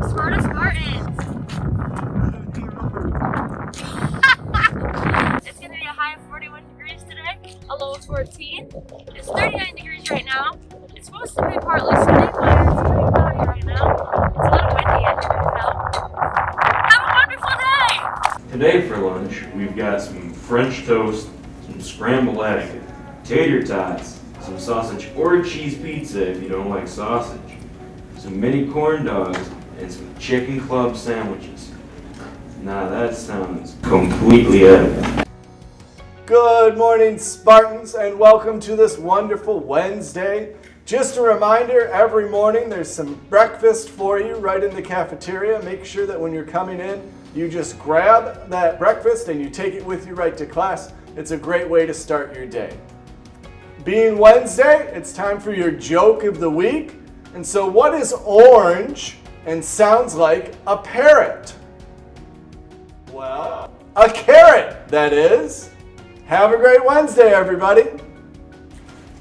Sparta Spartans. It's going to be a high of 41 degrees today, a low of 14. It's 39 degrees right now. It's supposed to be partly sunny, but it's pretty cloudy right now. It's a little windy, as you can tell. Have a wonderful day! Today for lunch, we've got some French toast, some scrambled egg, tater tots, some sausage or cheese pizza if you don't like sausage, some mini corn dogs, and some chicken club sandwiches. Now that sounds completely edible. Good morning, Spartans, and welcome to this wonderful Wednesday. Just a reminder, every morning there's some breakfast for you right in the cafeteria. Make sure that when you're coming in, you just grab that breakfast and you take it with you right to class. It's a great way to start your day. Being Wednesday, it's time for your joke of the week. And so what is orange and sounds like a parrot? Well, a carrot, that is. Have a great Wednesday, everybody.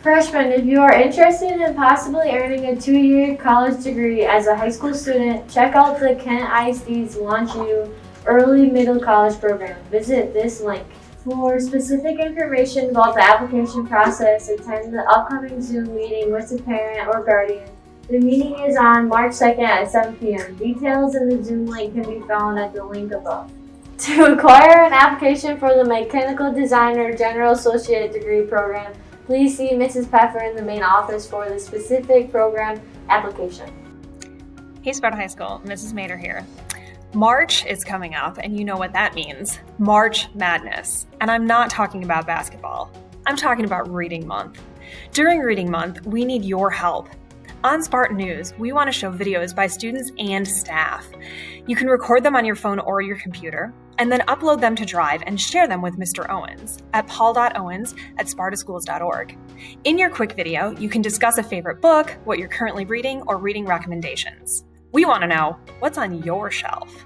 Freshmen, if you are interested in possibly earning a 2-year college degree as a high school student, check out the Kent ISD's Launch You Early Middle College program. Visit this link. For specific information about the application process, attend the upcoming Zoom meeting with a parent or guardian. The meeting is on March 2nd at 7 p.m. Details in the Zoom link can be found at the link above. To acquire an application for the Mechanical Design or General Associate Degree program, please see Mrs. Pfeffer in the main office for the specific program application. Hey Sparta High School, Mrs. Mater here. March is coming up, and you know what that means. March Madness. And I'm not talking about basketball. I'm talking about Reading Month. During Reading Month, we need your help. On Spartan News, we want to show videos by students and staff. You can record them on your phone or your computer, and then upload them to Drive and share them with Mr. Owens at paul.owens@spartaschools.org. In your quick video, you can discuss a favorite book, what you're currently reading, or reading recommendations. We want to know what's on your shelf.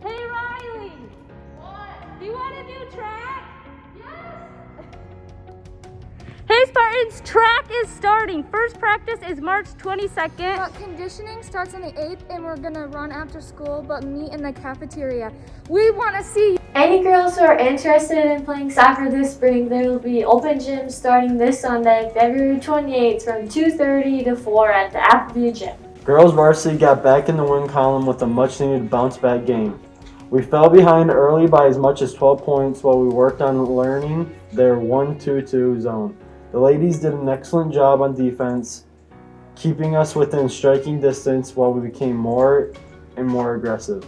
Hey Riley! What? Do you want to do track? Yes! Hey Spartans, track is starting. First practice is March 22nd. But conditioning starts on the 8th and we're gonna run after school but meet in the cafeteria. We wanna see you. Any girls who are interested in playing soccer this spring, there will be open gyms starting this Sunday, February 28th from 2:30 to 4 at the Appleview Gym. Girls varsity got back in the win column with a much-needed bounce-back game. We fell behind early by as much as 12 points while we worked on learning their 1-2-2 zone. The ladies did an excellent job on defense, keeping us within striking distance while we became more and more aggressive.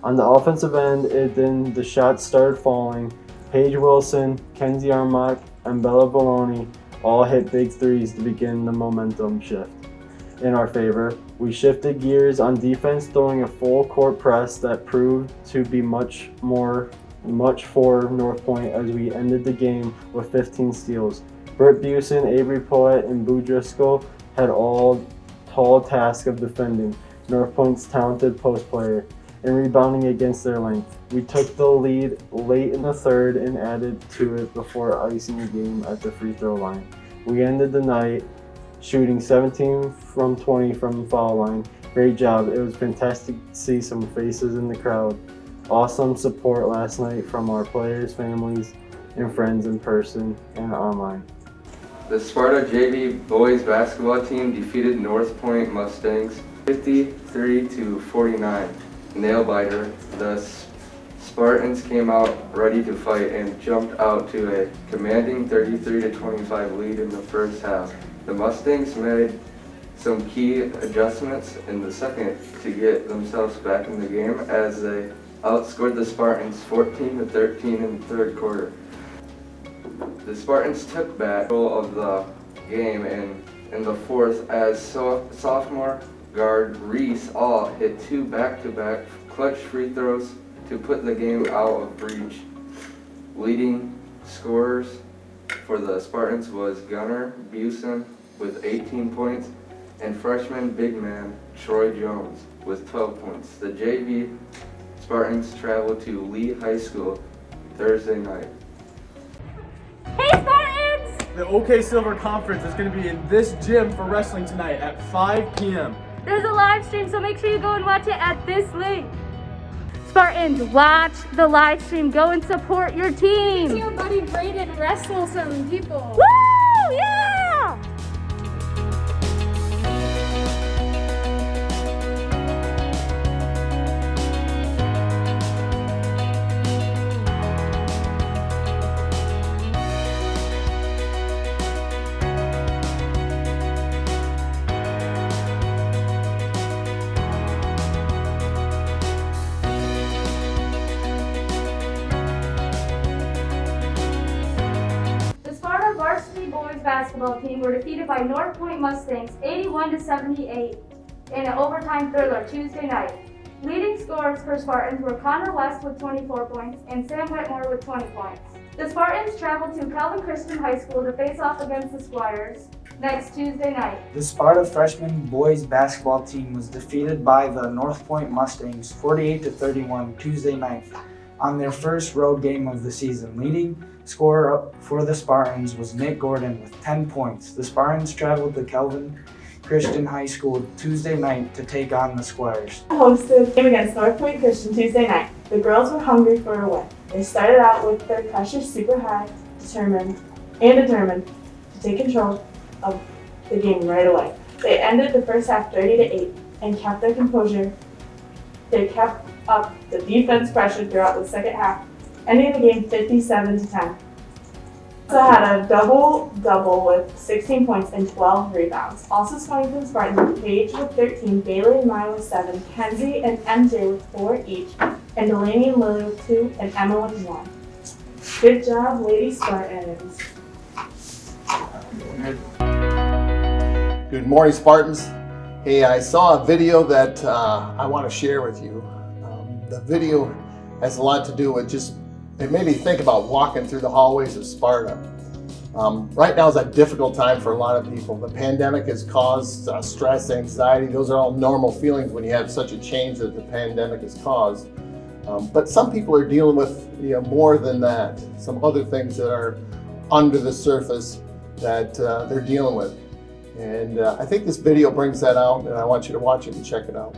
On the offensive end, the shots started falling. Paige Wilson, Kenzie Armock, and Bella Bologna all hit big threes to begin the momentum shift in our favor. We shifted gears on defense, throwing a full court press that proved to be much for North Point as we ended the game with 15 steals. Britt Busen, Avery Poet, and Boo Driscoll had all tall task of defending North Point's talented post player and rebounding against their length. We took the lead late in the third and added to it before icing the game at the free throw line. We ended the night shooting 17 from 20 from the foul line. Great job. It was fantastic to see some faces in the crowd. Awesome support last night from our players, families, and friends in person and online. The Sparta JV boys basketball team defeated North Point Mustangs 53-49. Nail biter. The Spartans came out ready to fight and jumped out to a commanding 33-25 lead in the first half. The Mustangs made some key adjustments in the second to get themselves back in the game as they outscored the Spartans 14-13 in the third quarter. The Spartans took back control of the game in the fourth as sophomore guard Reese All hit 2 back-to-back clutch free throws to put the game out of reach. Leading scorers for the Spartans was Gunnar Busen with 18 points and freshman big man Troy Jones with 12 points. The JV Spartans travel to Lee High School Thursday night. Hey Spartans! The OK Silver Conference is going to be in this gym for wrestling tonight at 5 p.m. There's a live stream, so make sure you go and watch it at this link. Spartans, watch the live stream. Go and support your team. See your buddy Brayden wrestle some people. Woo! Yeah! The Sparta varsity boys basketball team were defeated by North Point Mustangs 81-78 in an overtime thriller Tuesday night. Leading scorers for Spartans were Connor West with 24 points and Sam Whitmore with 20 points. The Spartans traveled to Calvin Christian High School to face off against the Squires next Tuesday night. The Sparta freshman boys basketball team was defeated by the North Point Mustangs 48-31 Tuesday night on their first road game of the season. Leading scorer for the Spartans was Nick Gordon with 10 points. The Spartans traveled to Calvin Christian High School Tuesday night to take on the Squires. Hosted a game against North Point Christian Tuesday night. The girls were hungry for a win. They started out with their pressure super high, determined to take control of the game right away. They ended the first half 30-8 and kept their composure. They kept up the defense pressure throughout the second half, ending the game 57-10. Also had a double-double with 16 points and 12 rebounds. Also scoring for the Spartans, Paige with 13, Bailey and Maya with 7, Kenzie and MJ with 4 each, and Delaney and Lily with 2, and Emma with 1. Good job, Lady Spartans. Good morning, Spartans. Hey, I saw a video that I want to share with you. The video has a lot to do with it made me think about walking through the hallways of Sparta. Right now is a difficult time for a lot of people. The pandemic has caused stress, anxiety. Those are all normal feelings when you have such a change that the pandemic has caused. But some people are dealing with more than that, some other things that are under the surface that they're dealing with. And I think this video brings that out, and I want you to watch it and check it out.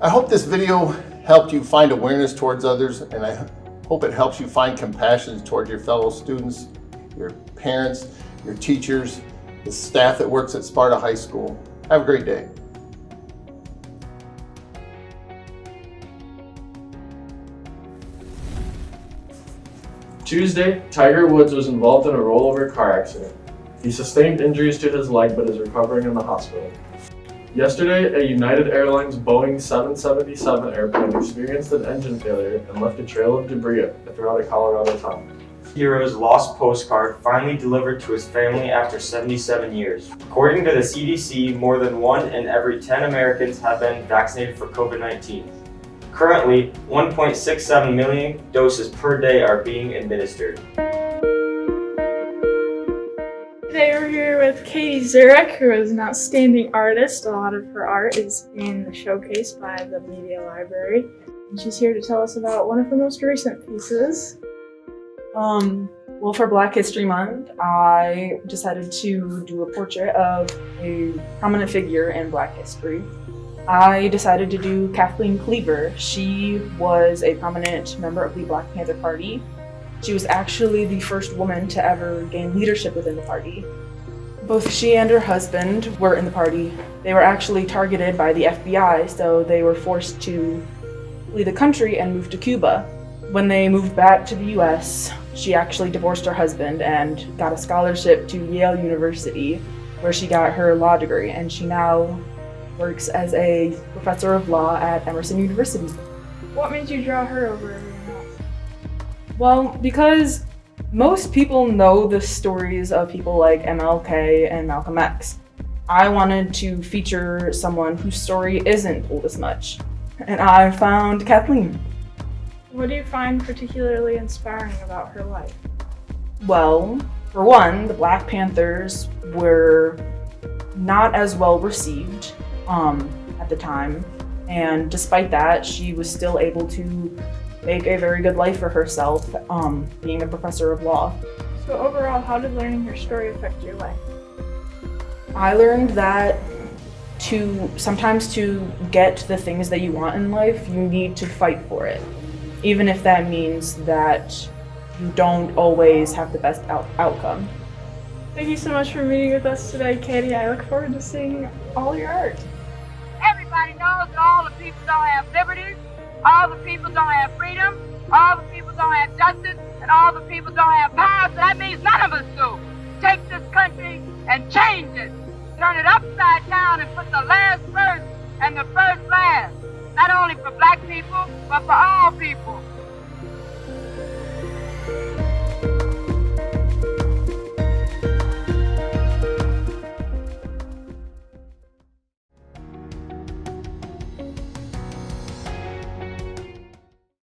I hope this video helped you find awareness towards others, and I hope it helps you find compassion toward your fellow students, your parents, your teachers, the staff that works at Sparta High School. Have a great day. Tuesday, Tiger Woods was involved in a rollover car accident. He sustained injuries to his leg but is recovering in the hospital. Yesterday, a United Airlines Boeing 777 airplane experienced an engine failure and left a trail of debris throughout a Colorado town. Hero's lost postcard finally delivered to his family after 77 years. According to the CDC, more than 1 in every 10 Americans have been vaccinated for COVID-19. Currently, 1.67 million doses per day are being administered. Today we're here with Katie Zurek, who is an outstanding artist. A lot of her art is in the showcase by the Media Library. And she's here to tell us about one of her most recent pieces. Well, for Black History Month, I decided to do a portrait of a prominent figure in Black history. I decided to do Kathleen Cleaver. She was a prominent member of the Black Panther Party. She was actually the first woman to ever gain leadership within the party. Both she and her husband were in the party. They were actually targeted by the FBI, so they were forced to flee the country and move to Cuba. When they moved back to the US, she actually divorced her husband and got a scholarship to Yale University, where she got her law degree, and she now works as a professor of law at Emerson University. What made you draw her over everyone else? Well, because most people know the stories of people like MLK and Malcolm X. I wanted to feature someone whose story isn't told as much, and I found Kathleen. What do you find particularly inspiring about her life? Well, for one, the Black Panthers were not as well received at the time, and despite that, she was still able to make a very good life for herself, being a professor of law. So overall, how did learning her story affect your life? I learned that sometimes to get the things that you want in life, you need to fight for it, even if that means that you don't always have the best outcome. Thank you so much for meeting with us today, Katie. I look forward to seeing all your art. Everybody knows that all the people don't have liberties, all the people don't have freedom, all the people don't have justice, and all the people don't have power, so that means none of us do. Take this country and change it. Turn it upside down and put the last first and the first last. Not only for black people, but for all people.